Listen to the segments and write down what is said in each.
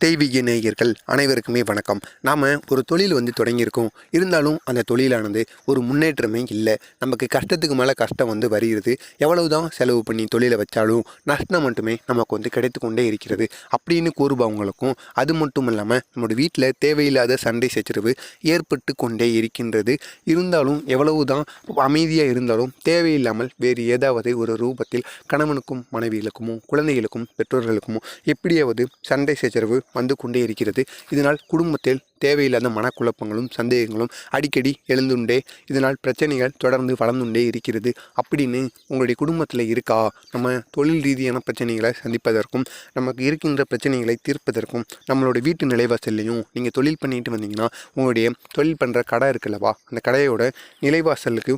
தெய்வீக நேயர்கள் அனைவருக்குமே வணக்கம். நாம் ஒரு தொழில் தொடங்கியிருக்கோம். இருந்தாலும் அந்த தொழிலானது ஒரு முன்னேற்றமே இல்லை. நமக்கு கஷ்டத்துக்கு மேலே கஷ்டம் வருகிறது. எவ்வளவு தான் செலவு பண்ணி தொழிலை வச்சாலும் நஷ்டம் மட்டுமே நமக்கு கிடைத்து கொண்டே இருக்கிறது அப்படின்னு கூறுபவங்களுக்கும், அது மட்டும் இல்லாமல் நம்முடைய வீட்டில் தேவையில்லாத சண்டை சச்சரவு ஏற்பட்டு கொண்டே இருக்கின்றது. இருந்தாலும் எவ்வளவு தான் அமைதியாக இருந்தாலும் தேவையில்லாமல் வேறு ஏதாவது ஒரு ரூபத்தில் கணவனுக்கும் மனைவிகளுக்குமோ குழந்தைகளுக்கும் பெற்றோர்களுக்குமோ எப்படியாவது சண்டை சச்சரவு வந்து கொண்டே இருக்கிறது. இதனால் குடும்பத்தில் தேவையில்லாத மனக்குழப்பங்களும் சந்தேகங்களும் அடிக்கடி எழுந்துண்டே, இதனால் பிரச்சனைகள் தொடர்ந்து வளர்ந்துண்டே இருக்கிறது. அப்படின்னு உங்களுடைய குடும்பத்தில் இருக்கா? நம்ம தொழில் ரீதியான பிரச்சனைகளை சந்திப்பதற்கும், நமக்கு இருக்கின்ற பிரச்சனைகளை தீர்ப்பதற்கும், நம்மளோட வீட்டு நிலைவாசல்லையும் நீங்கள் தொழில் பண்ணிட்டு வந்தீங்கன்னா உங்களுடைய தொழில் பண்ணுற கடை இருக்குல்லவா, அந்த கடையோட நிலைவாசலுக்கு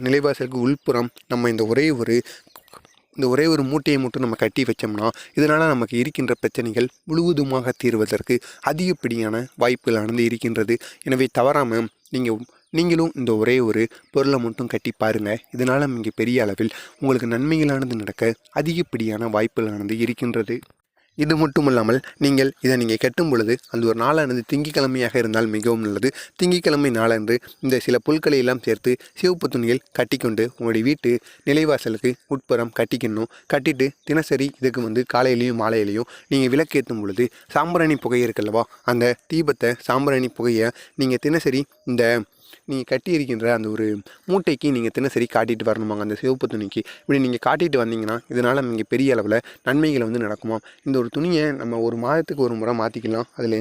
நிலைவாசலுக்கு உள்புறம் நம்ம இந்த ஒரே ஒரு மூட்டையை மட்டும் நம்ம கட்டி வச்சோம்னா, இதனால் நமக்கு இருக்கின்ற பிரச்சனைகள் முழுவதுமாக தீர்வதற்கு அதிகப்படியான வாய்ப்புகளானது இருக்கின்றது. எனவே தவறாமல் நீங்களும் இந்த ஒரே ஒரு பொருளை மட்டும் கட்டி பாருங்கள். இதனால் இங்கே பெரிய அளவில் உங்களுக்கு நன்மைகளானது நடக்க அதிகப்படியான வாய்ப்புகளானது இருக்கின்றது. இது மட்டுமல்லாமல் நீங்கள் கட்டும் பொழுது அந்த ஒரு நாளானது திங்கட்கிழமையாக இருந்தால் மிகவும் நல்லது. திங்கட்கிழமை நாளன்று இந்த சில பொருட்களை எல்லாம் சேர்த்து சிவப்பு துணியில் கட்டிக்கொண்டு உங்களுடைய வீட்டு நிலைவாசலுக்கு உட்புறம் கட்டிக்கணும். கட்டிட்டு தினசரி இதுக்கு காலையிலையும் மாலையிலையும் நீங்கள் விளக்கேற்றும் பொழுது சாம்பிராணி புகை இருக்குல்லவா, அந்த தீபத்தை சாம்பிராணி புகையை நீங்கள் தினசரி நீங்கள் கட்டி இருக்கின்ற அந்த ஒரு மூட்டைக்கு நீங்கள் தினசரி காட்டிட்டு வரணுமாங்க. அந்த சிவப்பு துணிக்கு இப்படி நீங்கள் காட்டிட்டு வந்தீங்கன்னா இதனால் நீங்கள் பெரிய அளவில் நன்மைகள் நடக்குமா. இந்த ஒரு துணியை நம்ம ஒரு மாதத்துக்கு ஒரு முறை மாற்றிக்கலாம். அதில்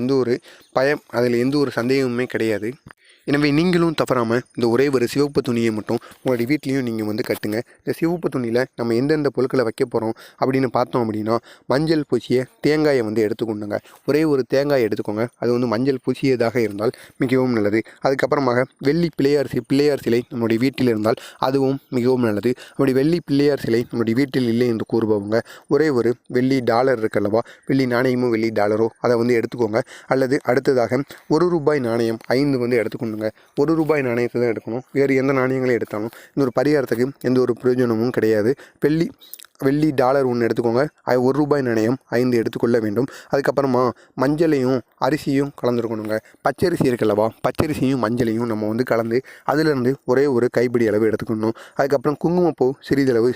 எந்த ஒரு சந்தேகமுமே கிடையாது. எனவே நீங்களும் தவறாமல் இந்த ஒரே ஒரு சிவப்பு துணியை மட்டும் உங்களுடைய வீட்லேயும் நீங்கள் கட்டுங்க. இந்த சிவப்பு துணியில் நம்ம எந்தெந்த பொருட்களை வைக்க போகிறோம் அப்படின்னு பார்த்தோம் அப்படின்னா, மஞ்சள் பூசிய தேங்காயை எடுத்துக்கொண்டுங்க. ஒரே ஒரு தேங்காயை எடுத்துக்கோங்க. அது மஞ்சள் பூசியதாக இருந்தால் மிகவும் நல்லது. அதுக்கப்புறமாக வெள்ளி பிள்ளையார் சிலை நம்முடைய வீட்டில் இருந்தால் அதுவும் மிகவும் நல்லது. அப்படி வெள்ளி பிள்ளையார் சிலை நம்முடைய வீட்டில் இல்லை என்று கூறுபவங்க ஒரே ஒரு வெள்ளி டாலர் இருக்கல்லவா, வெள்ளி நாணயமோ வெள்ளி டாலரோ அதை எடுத்துக்கோங்க. அல்லது அடுத்ததாக ₹1 நாணயம் 5 எடுத்துக்கொண்டு ₹1 நாணயத்தை தான் எடுக்கணும். வேறு எந்த நாணயங்களையும் எடுத்தாலும் இந்த ஒரு பரிகாரத்துக்கு எந்த ஒரு பிரயோஜனமும் கிடையாது. வெள்ளி டாலர் 1 எடுத்துக்கோங்க. ₹1 நாணயம் 5 எடுத்துக்கொள்ள வேண்டும். அதுக்கப்புறமா மஞ்சளையும் அரிசியும் கலந்துருக்கணுங்க. பச்சரிசி இருக்குல்லவா, பச்சரிசியும் மஞ்சளையும் நம்ம கலந்து அதிலிருந்து ஒரே ஒரு கைப்பிடி அளவு எடுத்துக்கணும். அதுக்கப்புறம் குங்குமப்பூ சிறிதளவு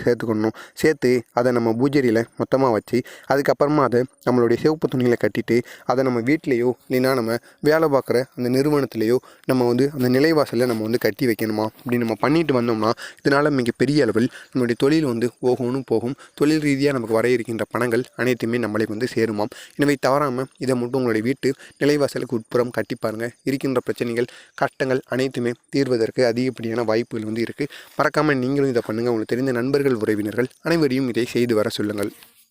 சேர்த்து அதை நம்ம பூஜையில் மொத்தமாக வச்சு, அதுக்கப்புறமா அதை நம்மளுடைய சிவப்பு துணியில் கட்டிட்டு அதை நம்ம வீட்லேயோ இல்லைன்னா நம்ம வேலை பார்க்குற அந்த நிறுவனத்திலேயோ நம்ம அந்த நிலைவாசலில் நம்ம கட்டி வைக்கணுமா. அப்படி நம்ம பண்ணிட்டு வந்தோம்னா இதனால் மிகப்பெரிய அளவில் நம்மளுடைய தொழில் ஓகோன்னு போகும். தொழில் ரீதியாக நமக்கு வர இருக்கின்ற பணங்கள் அனைத்துமே நம்மளை சேருமாம். எனவே தவறாமல் இதை மட்டும் உங்களுடைய வீட்டு நிலைவாசலுக்கு உட்புறம் கட்டி பாருங்கள். இருக்கின்ற பிரச்சனைகள் கஷ்டங்கள் அனைத்துமே தீர்வதற்கு அதிகப்படியான வாய்ப்புகள் இருக்குது. மறக்காமல் நீங்களும் இதை பண்ணுங்கள். உங்களுக்கு தெரிந்த நண்பர்கள் உறவினர்கள் அனைவரையும் இதை செய்து வர சொல்லுங்கள்.